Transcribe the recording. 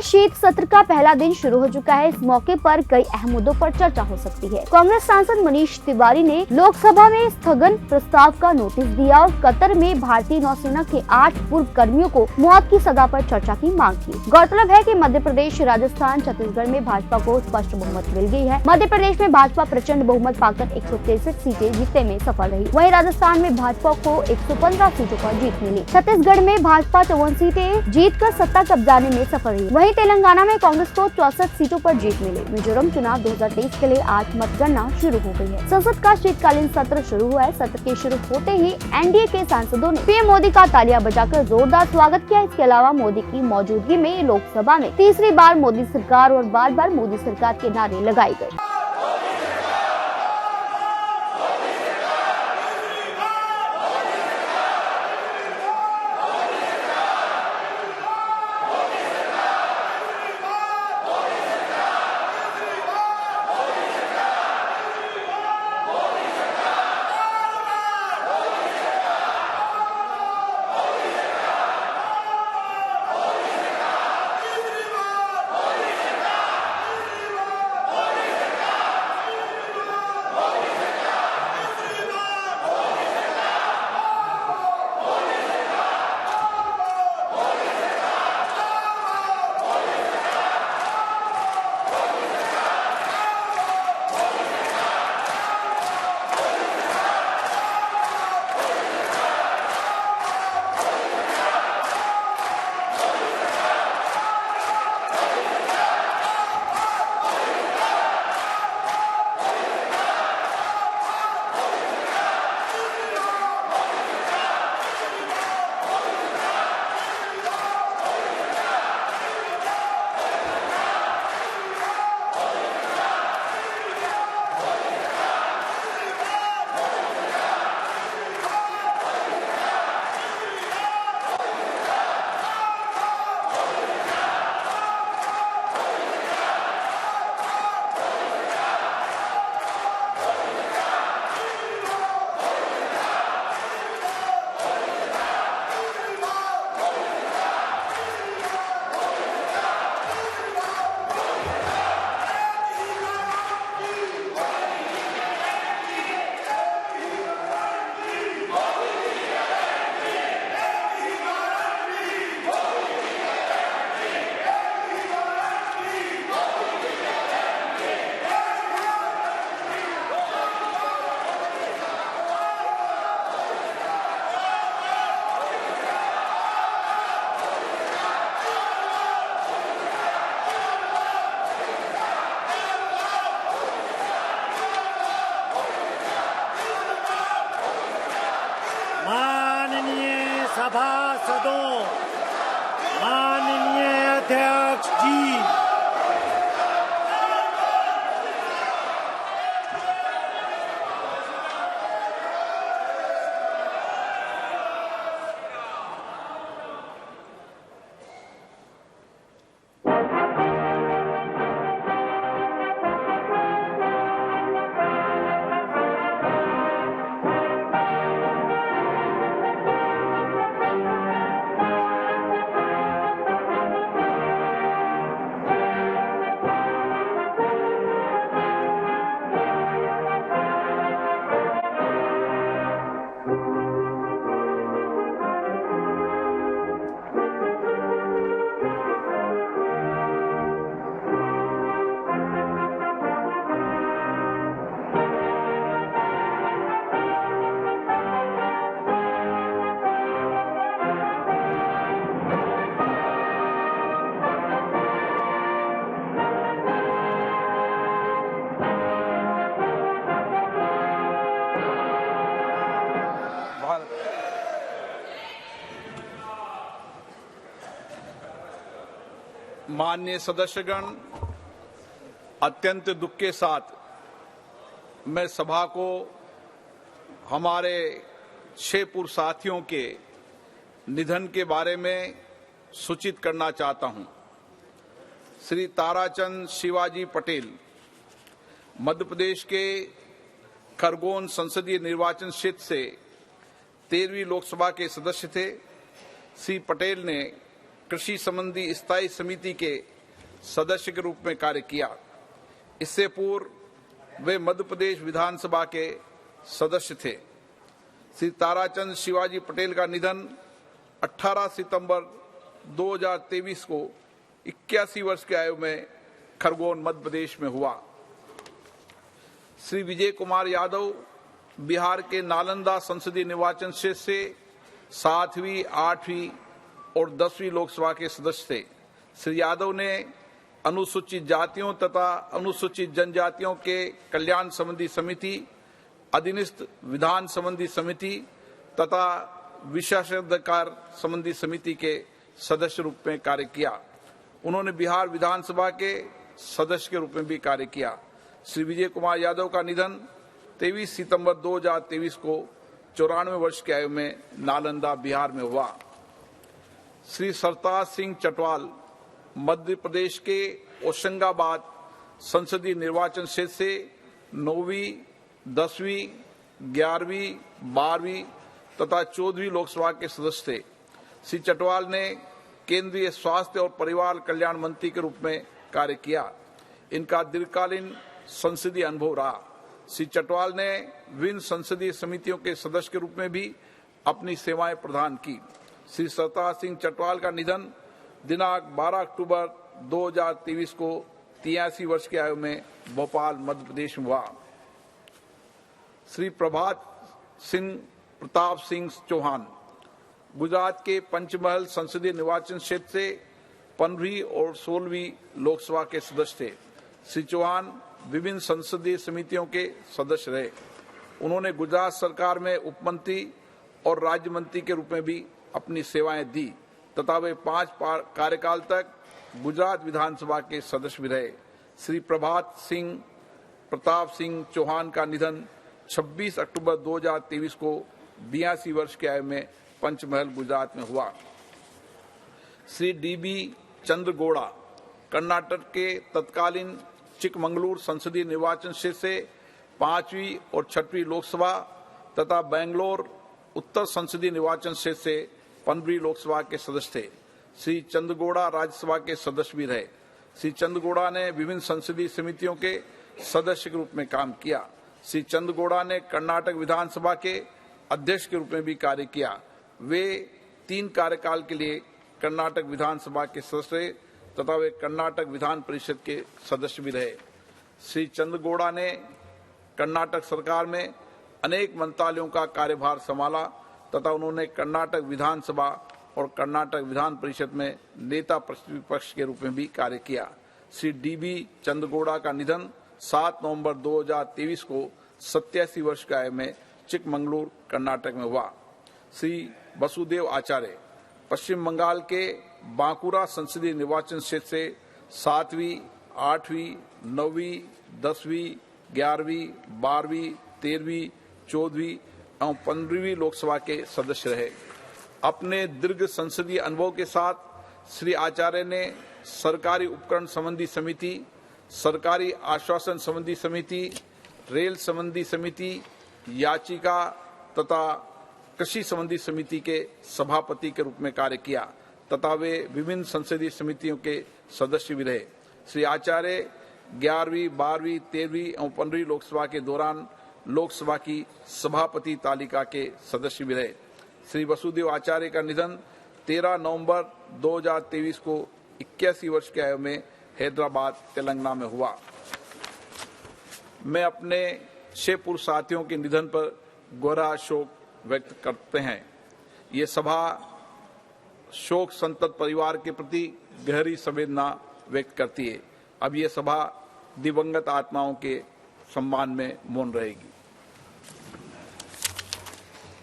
शीत सत्र का पहला दिन शुरू हो चुका है। इस मौके पर कई अहम मुद्दों पर चर्चा हो सकती है। कांग्रेस सांसद मनीष तिवारी ने लोकसभा में स्थगन प्रस्ताव का नोटिस दिया और कतर में भारतीय नौसेना के 8 पूर्व कर्मियों को मौत की सजा पर चर्चा की मांग की। गौरतलब है कि मध्य प्रदेश, राजस्थान, छत्तीसगढ़ में भाजपा को स्पष्ट बहुमत मिल गई है। मध्य प्रदेश में भाजपा प्रचंड बहुमत पाकर 163 सीटें जीतने में सफल रही। वहीं राजस्थान में भाजपा को 115 सीटों पर जीत मिली। छत्तीसगढ़ में भाजपा 54 सीटें जीतकर सत्ता कब्जाने में सफल रही। वहीं तेलंगाना में कांग्रेस को 64 सीटों पर जीत मिली। मिजोरम चुनाव 2023 के लिए आज मतगणना शुरू हो गई है। संसद का शीतकालीन सत्र शुरू हुआ है। सत्र के शुरू होते ही एनडीए के सांसदों ने पीएम मोदी का तालियां बजाकर जोरदार स्वागत किया। इसके अलावा मोदी की मौजूदगी में लोकसभा में तीसरी बार मोदी सरकार और बार बार मोदी सरकार के नारे लगाए गए। माननीय सभासदों, माननीय अध्यक्ष जी, माननीय सदस्यगण, अत्यंत दुख के साथ मैं सभा को हमारे 6 पूर्व साथियों के निधन के बारे में सूचित करना चाहता हूं। श्री ताराचंद शिवाजी पटेल मध्य प्रदेश के खरगोन संसदीय निर्वाचन क्षेत्र से 13वीं लोकसभा के सदस्य थे। श्री पटेल ने कृषि संबंधी स्थायी समिति के सदस्य के रूप में कार्य किया। इससे पूर्व वे मध्य प्रदेश विधानसभा के सदस्य थे। श्री ताराचंद शिवाजी पटेल का निधन 18 सितंबर 2023 को 81 वर्ष की आयु में खरगोन मध्य प्रदेश में हुआ। श्री विजय कुमार यादव बिहार के नालंदा संसदीय निर्वाचन क्षेत्र से 7वीं, 8वीं और 10वीं लोकसभा के सदस्य थे। श्री यादव ने अनुसूचित जातियों तथा अनुसूचित जनजातियों के कल्याण संबंधी समिति, अधीनस्थ विधान संबंधी समिति तथा विशेषाधिकार संबंधी समिति के सदस्य रूप में कार्य किया। उन्होंने बिहार विधानसभा के सदस्य के रूप में भी कार्य किया। श्री विजय कुमार यादव का निधन 23 सितंबर 2023 को 94 वर्ष की आयु में नालंदा, बिहार में हुआ। श्री सरताज सिंह चटवाल मध्य प्रदेश के होशंगाबाद संसदीय निर्वाचन क्षेत्र से 9वीं, 10वीं, 11वीं, 12वीं तथा 14वीं लोकसभा के सदस्य थे। श्री चटवाल ने केंद्रीय स्वास्थ्य और परिवार कल्याण मंत्री के रूप में कार्य किया। इनका दीर्घकालीन संसदीय अनुभव रहा। श्री चटवाल ने विभिन्न संसदीय समितियों के सदस्य के रूप में भी अपनी सेवाएं प्रदान की। श्री सरताज सिंह चटवाल का निधन दिनांक 12 अक्टूबर 2023 को 83 वर्ष की आयु में भोपाल, मध्य प्रदेश में हुआ। श्री प्रताप सिंह चौहान गुजरात के पंचमहल संसदीय निर्वाचन क्षेत्र से 15वीं और 16वीं लोकसभा के सदस्य थे। श्री चौहान विभिन्न संसदीय समितियों के सदस्य रहे। उन्होंने गुजरात सरकार में उपमंत्री और राज्य मंत्री के रूप में भी अपनी सेवाएं दी तथा वे 5 कार्यकाल तक गुजरात विधानसभा के सदस्य भी रहे। श्री प्रताप सिंह चौहान का निधन 26 अक्टूबर 2023 को 82 वर्ष की आयु में पंचमहल, गुजरात में हुआ। श्री DB चंद्रगौड़ा कर्नाटक के तत्कालीन चिकमंगलूर संसदीय निर्वाचन क्षेत्र से 5वीं और 6वीं लोकसभा तथा बेंगलोर उत्तर संसदीय निर्वाचन क्षेत्र से 15वीं लोकसभा के सदस्य थे। श्री चंद्रगौड़ा राज्यसभा के सदस्य भी रहे। श्री चंद्रगौड़ा ने विभिन्न संसदीय समितियों के सदस्य के रूप में काम किया। श्री चंद्रगौड़ा ने कर्नाटक विधानसभा के अध्यक्ष के रूप में भी कार्य किया। वे 3 कार्यकाल के लिए कर्नाटक विधानसभा के सदस्य रहे तथा वे कर्नाटक विधान परिषद के सदस्य भी रहे। श्री चंद्रगौड़ा ने कर्नाटक सरकार में अनेक मंत्रालयों का कार्यभार संभाला तथा उन्होंने कर्नाटक विधानसभा और कर्नाटक विधान परिषद में नेता प्रतिपक्ष के रूप में भी कार्य किया। श्री DB चंद्रगौड़ा का निधन 7 नवंबर 2023 को 87 वर्ष की आयु में चिकमंगलूर, कर्नाटक में हुआ। श्री वसुदेव आचार्य पश्चिम बंगाल के बांकुरा संसदीय निर्वाचन क्षेत्र से 7वीं, 8वीं, 9वीं, 10वीं, 11वीं, 12वीं, 13वीं, 14वीं एवं 15वीं लोकसभा के सदस्य रहे। अपने दीर्घ संसदीय अनुभव के साथ श्री आचार्य ने सरकारी उपकरण संबंधी समिति, सरकारी आश्वासन संबंधी समिति, रेल संबंधी समिति, याचिका तथा कृषि संबंधी समिति के सभापति के रूप में कार्य किया तथा वे विभिन्न संसदीय समितियों के सदस्य भी रहे। श्री आचार्य 11वीं, 12वीं, 13वीं एवं 15वीं लोकसभा के दौरान लोकसभा की सभापति तालिका के सदस्य भी रहे। श्री वसुदेव आचार्य का निधन 13 नवंबर 2023 को 81 वर्ष की आयु में हैदराबाद, तेलंगाना में हुआ। मैं अपने 6 पूर्व साथियों के निधन पर गहरा शोक व्यक्त करते हैं। ये सभा शोक संतप्त परिवार के प्रति गहरी संवेदना व्यक्त करती है। अब ये सभा दिवंगत आत्माओं के सम्मान में मौन रहेगी।